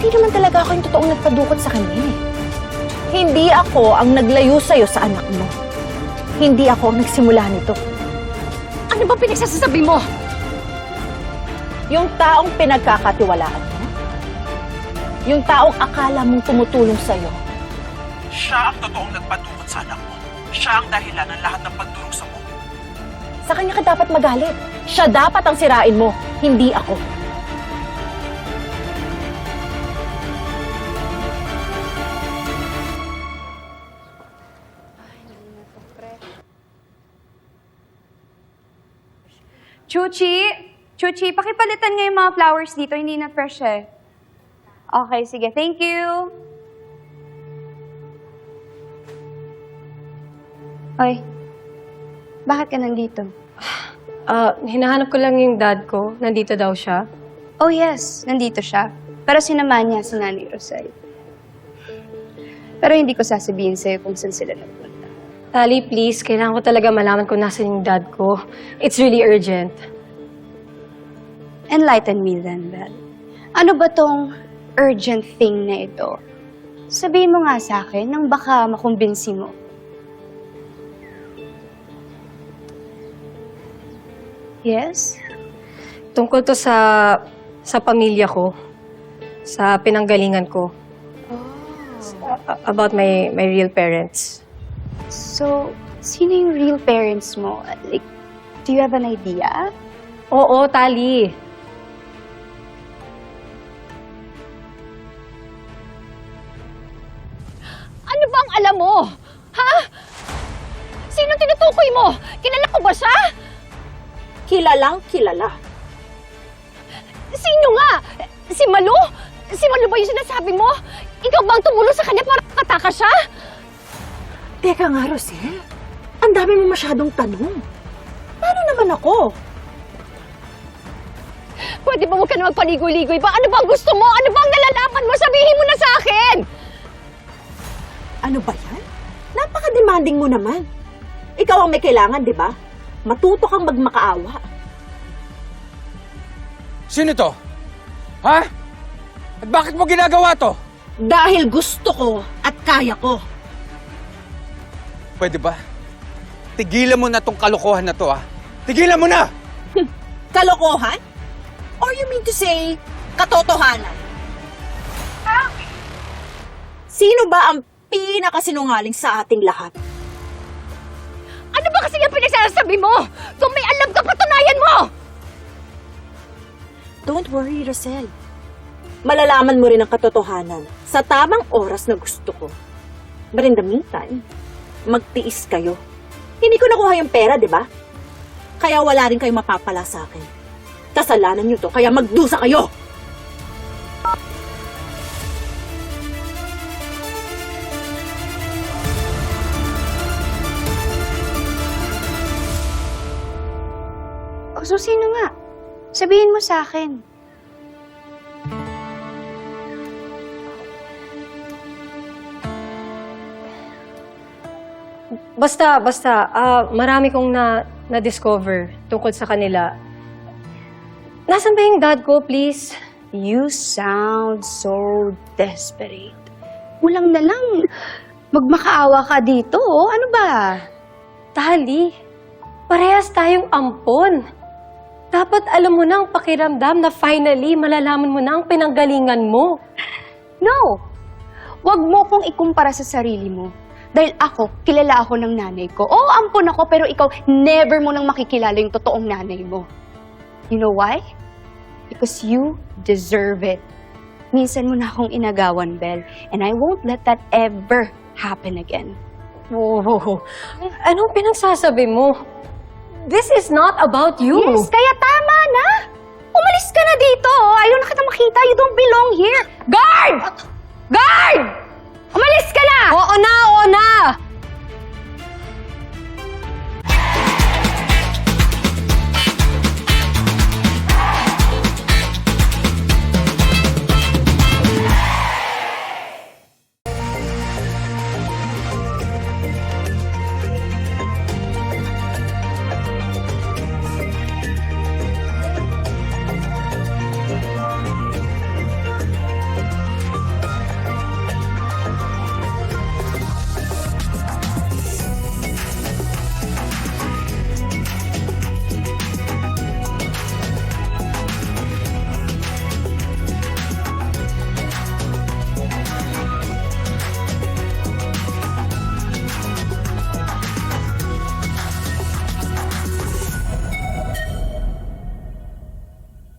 Hindi naman talaga ako yung totoong nagpadukot sa kanya eh. Hindi ako ang naglayo sa'yo sa anak mo. Hindi ako ang nagsimula nito. Ano ba pinagsasabi mo? Yung taong pinagkakatiwalaan mo, yung taong akala mong tumutulong sa'yo, Siya ang totoong nagpadukot sa anak mo. Siya ang dahilan ng lahat ng pagdurog sa buhay. sa kanya ka dapat magalit. Siya dapat ang sirain mo, hindi ako. Chuchi! Chuchi, pakipalitan nga yung mga flowers dito. Hindi na fresh eh. Okay, sige. Thank you. Oy, bakit ka nandito? Hinahanap ko lang yung dad ko. Nandito daw siya. Oh yes, nandito siya. Pero sinamahan niya si Nanay Rosel. Pero hindi ko sasabihin sa'yo kung saan sila nagpunta. Tali, please. Kailangan ko talaga malaman kung nasan yung dad ko. It's really urgent. Enlighten me then, Belle. Ano ba tong urgent thing na ito? Sabihin mo nga sa akin nang baka makumbinsi mo. Yes? Tungkol to sa pamilya ko. Sa pinanggalingan ko. About my real parents. So, sino yung real parents mo? Like, do you have an idea? Oo, Tali. Ano bang alam mo? Ha? Sino tinutukoy mo? Kilala ko ba siya? Kilalang kilala. Sino nga? Si Malu? Si Malu ba yung sinasabi mo? Ikaw bang tumulong sa kanya para makataka siya? Teka nga, Rosel. Ang dami mo masyadong tanong. Paano naman ako? Pwede ba huwag ka na magpaligoy-ligoy ba? Ano bang gusto mo? Ano bang nalalaman mo? Sabihin mo na sa akin! Ano ba yan? Napaka-demanding mo naman. Ikaw ang may kailangan, di ba? Matuto kang magmakaawa. Sino to? Ha? At bakit mo ginagawa to? Dahil gusto ko at kaya ko. Pwede ba? Tigilan mo na tong kalokohan na to, ha? Tigilan mo na! Kalokohan? Or you mean to say, katotohanan? Sino ba ang pinakasinungaling sa ating lahat? Ano ba kasi yung pinagsasabi mo? Kung may alam ka, patunayan mo! Don't worry, Rosel. Malalaman mo rin ang katotohanan sa tamang oras na gusto ko. But in the meantime, magtiis kayo. Hindi ko nakuha yung pera, di ba? Kaya wala rin kayong mapapala sa akin. Kasalanan niyo to, kaya magdusa kayo! O, so sino nga? Sabihin mo sa akin. Basta, marami kong na-discover tungkol sa kanila. Nasaan ba yung dad ko, please? You sound so desperate. Kulang na lang. Magmakaawa ka dito, oh. Ano ba? Tali, parehas tayong ampon. Dapat alam mo na ang pakiramdam na finally malalaman mo na ang pinanggalingan mo. No! Huwag mo kong ikumpara sa sarili mo. Dahil ako, kilala ako ng nanay ko. Oo, ampon ako, pero ikaw, never mo nang makikilala yung totoong nanay mo. You know why? Because you deserve it. Minsan mo na akong inagawan, Belle, and I won't let that ever happen again. Oh, anong pinagsasabi mo? This is not about you. Yes, kaya tama na! Umalis ka na dito! Ayaw na kita makita. You don't belong here. Guard! Guard! Umalis ka na! Oo na!